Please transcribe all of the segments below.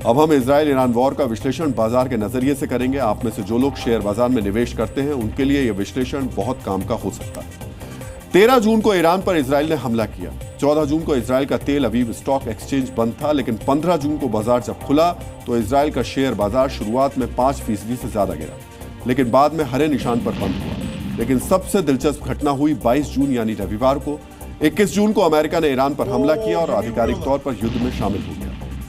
अब हम Israel Iran war का विश्लेषण बाजार के नजरिए से करेंगे। आप में से जो लोग शेयर बाजार में निवेश करते हैं उनके लिए यह विश्लेषण बहुत काम का हो सकता है। 13 जून को ईरान पर इजराइल ने हमला किया। 14 जून को इजराइल का तेल अवीव स्टॉक एक्सचेंज बंद था, लेकिन 15 जून को बाजार जब खुला तो इजराइल का शेयर बाजार शुरुआत में 5% से ज्यादा गिरा, लेकिन बाद में हरे निशान पर बंद हुआ। लेकिन सबसे दिलचस्प घटना हुई 22 जून यानी रविवार को। 21 जून को अमेरिका ने ईरान पर हमला किया और आधिकारिक तौर पर युद्ध में शामिल हो गया।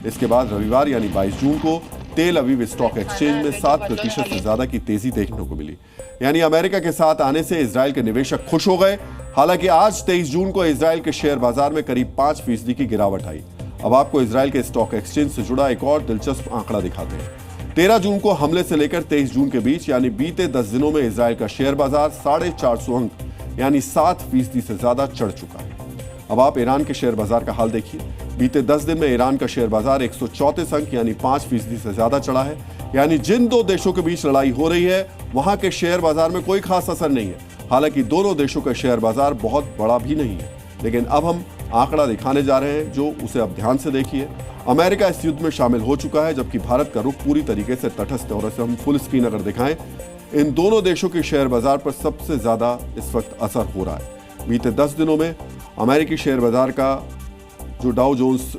इसके बाद रविवार यानी 22 जून को तेल अवीव स्टॉक एक्सचेंज में 7% से ज्यादा की तेजी देखने को मिली। यानी अमेरिका के साथ आने से इजराइल के निवेशक खुश हो गए। हालांकि आज 23 जून को इजराइल के शेयर बाजार में करीब 5% की गिरावट आई। अब आपको इजराइल के स्टॉक एक्सचेंज से जुड़ा एक और दिलचस्प आंकड़ा दिखाते हैं। 13 जून को हमले से लेकर 23 जून के बीच यानी बीते 10 दिनों में इजराइल का शेयर बाजार 450 अंक यानी 7% से ज्यादा चढ़ चुका है। अब आप ईरान के शेयर बाजार का हाल देखिए। बीते 10 दिन में ईरान का शेयर बाजार 134 अंक यानी 5% से ज्यादा चढ़ा है। यानी जिन दो देशों के बीच लड़ाई हो रही है वहां के शेयर बाजार में कोई खास असर नहीं है। हालांकि दोनों देशों का शेयर बाजार बहुत बड़ा भी नहीं है, लेकिन अब हम आंकड़ा दिखाने जा रहे हैं जो उसे अब ध्यान से देखिए। अमेरिका इस युद्ध में शामिल हो चुका है, जबकि भारत का रुख पूरी तरीके से तटस्थ है। और इसे हम फुल स्क्रीन अगर दिखाएं, इन दोनों देशों के शेयर बाजार पर सबसे ज्यादा इस वक्त असर हो रहा है। बीते 10 दिनों में अमेरिकी शेयर बाजार का जो डाउ जोन्स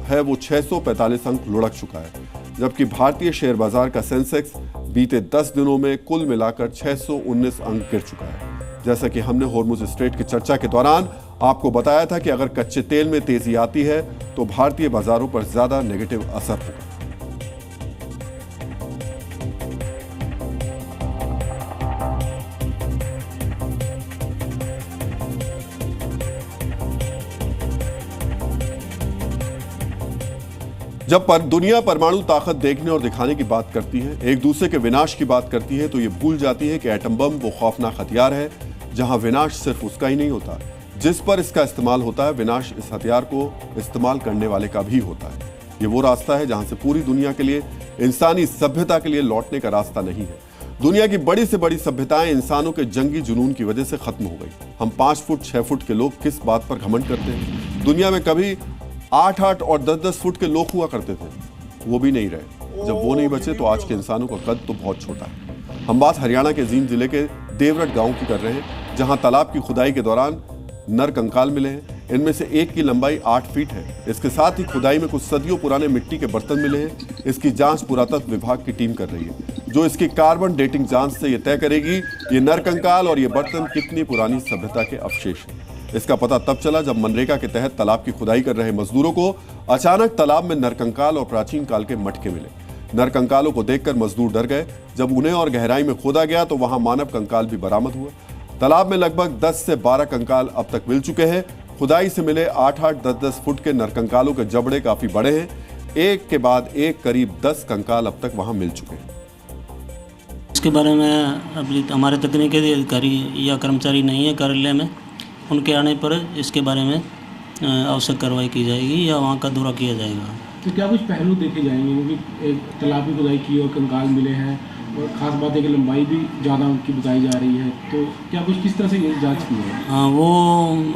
है वो 645 अंक लुढ़क चुका है, जबकि भारतीय शेयर बाजार का सेंसेक्स बीते 10 दिनों में कुल मिलाकर 619 अंक गिर चुका है। जैसा कि हमने हॉर्मुज स्ट्रेट की चर्चा के दौरान आपको बताया था कि अगर कच्चे तेल में तेजी आती है तो भारतीय बाजारों पर ज्यादा नेगेटिव असर होगा। जब दुनिया परमाणु ताकत देखने और दिखाने की बात करती है, एक दूसरे के विनाश की बात करती है, तो ये भूल जाती है कि एटम बम वो खौफनाक हथियार है जहां विनाश सिर्फ उसका ही नहीं होता, जिस पर इसका इस्तेमाल होता है विनाश इस हथियार को इस्तेमाल करने वाले का भी होता है। ये वो रास्ता है जहां से पूरी दुनिया के लिए, इंसानी सभ्यता के लिए लौटने का रास्ता नहीं है। दुनिया की बड़ी से बड़ी सभ्यताएं इंसानों के जंगी जुनून की वजह से खत्म हो गई। हम 5 फुट 6 फुट के लोग किस बात पर घमंड करते हैं? दुनिया में कभी 8-8 और 10-10 फुट के लोग हुआ करते थे, वो भी नहीं रहे। जब वो नहीं बचे तो आज के इंसानों का कद तो बहुत छोटा है। हम बात हरियाणा के जींद जिले के देवरट गांव की कर रहे हैं, जहां तालाब की खुदाई के दौरान नर कंकाल मिले हैं। इनमें से एक की लंबाई 8 फीट है। इसके साथ ही खुदाई में कुछ सदियों पुराने मिट्टी के बर्तन मिले हैं। इसकी जांच पुरातत्व विभाग की टीम कर रही है, जो इसकी कार्बन डेटिंग जांच से ये तय करेगी ये नर कंकाल और ये बर्तन कितनी पुरानी सभ्यता के अवशेष हैं। इसका पता तब चला जब मनरेगा के तहत तालाब की खुदाई कर रहे मजदूरों को अचानक तालाब में नरकंकाल और प्राचीन काल के मटके मिले। नरकंकालों को देखकर मजदूर डर गए। जब उन्हें और गहराई में खोदा गया तो वहां मानव कंकाल भी बरामद हुआ। तालाब में लगभग 10 से 12 कंकाल अब तक मिल चुके हैं। खुदाई से मिले 8-8, 10-10 फुट के नरकंकालों के जबड़े काफी बड़े हैं। एक के बाद एक करीब 10 कंकाल अब तक वहां मिल चुके हैं। इसके बारे में अभी हमारे तकनीकी अधिकारी या कर्मचारी नहीं है कार्यालय में, उनके आने पर इसके बारे में आवश्यक कार्रवाई की जाएगी या वहाँ का दौरा किया जाएगा। तो क्या कुछ पहलू देखे जाएंगे, क्योंकि एक तालाब की खुदाई की और कंकाल मिले हैं और ख़ास बात है कि लंबाई भी ज़्यादा उनकी बताई जा रही है, तो क्या कुछ किस तरह से ये जांच की है? हाँ, वो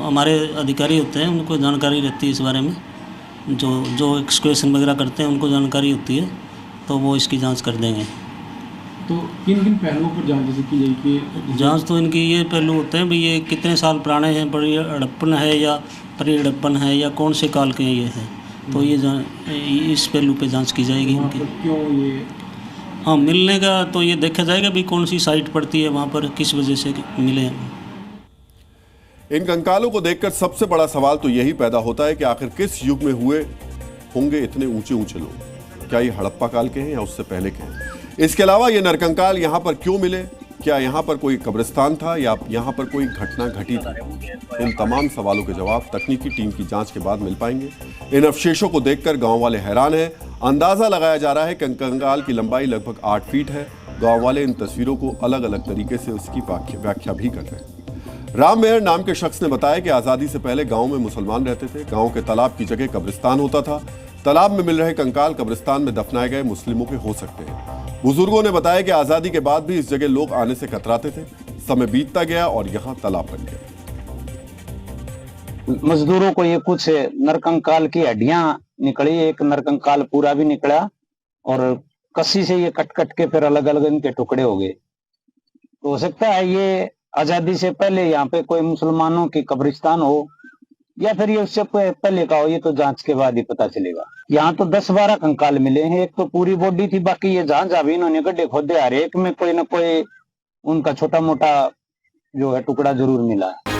हमारे अधिकारी होते हैं, उनको जानकारी रहती है इस बारे में। जो एक्सकवेशन वगैरह करते हैं उनको जानकारी होती है, तो वो इसकी जाँच कर देंगे। तो किन किन पहलुओं पर जांच जैसे की जाएगी? जांच तो इनकी ये पहलू होते हैं भी ये कितने साल पुराने हैं, बड़ी हड़प्पन है या परिहड़प्पन है या कौन से काल के ये है, तो ये इस पहलू पे जांच की जाएगी इनकी। क्यों ये? हाँ, मिलने का तो ये देखा जाएगा भी कौन सी साइट पड़ती है वहाँ पर, किस वजह से मिले हैं। इन कंकालों को देखकर सबसे बड़ा सवाल तो यही पैदा होता है कि आखिर किस युग में हुए होंगे इतने ऊंचे ऊंचे लोग? क्या ये हड़प्पा काल के हैं या उससे पहले के हैं? इसके अलावा ये नरकंकाल यहाँ पर क्यों मिले? क्या यहाँ पर कोई कब्रिस्तान था या यहाँ पर कोई घटना घटी थी? इन तमाम सवालों के जवाब तकनीकी टीम की जांच के बाद मिल पाएंगे। इन अवशेषों को देखकर गांव वाले हैरान हैं। अंदाजा लगाया जा रहा है कि कंकाल की लंबाई लगभग 8 फीट है। गांव वाले इन तस्वीरों को अलग अलग तरीके से उसकी व्याख्या भी कर रहे हैं। राम मेहर नाम के शख्स ने बताया कि आजादी से पहले गांव में मुसलमान रहते थे। गांव के तालाब की जगह कब्रिस्तान होता था। तालाब में मिल रहे कंकाल कब्रिस्तान में दफनाए गए मुस्लिमों के हो सकते हैं। बुजुर्गों ने बताया कि आजादी के बाद भी इस जगह लोग आने से कतराते थे। समय बीतता गया और यहाँ तालाब बन गया। मजदूरों को ये कुछ नरकंकाल की हड्डियां निकली, एक नरकंकाल पूरा भी निकला और कसी से ये कट कट के फिर अलग अलग इनके टुकड़े हो गए। तो हो सकता है ये आजादी से पहले यहाँ पे कोई मुसलमानों की कब्रिस्तान हो या फिर ये उससे पहले का हो, ये तो जांच के बाद ही पता चलेगा। यहाँ तो 10-12 कंकाल मिले हैं, एक तो पूरी बॉडी थी, बाकी ये जहां जहां भी इन्होंने गड्ढे खोदे हर एक में कोई ना कोई उनका छोटा मोटा जो है टुकड़ा जरूर मिला है।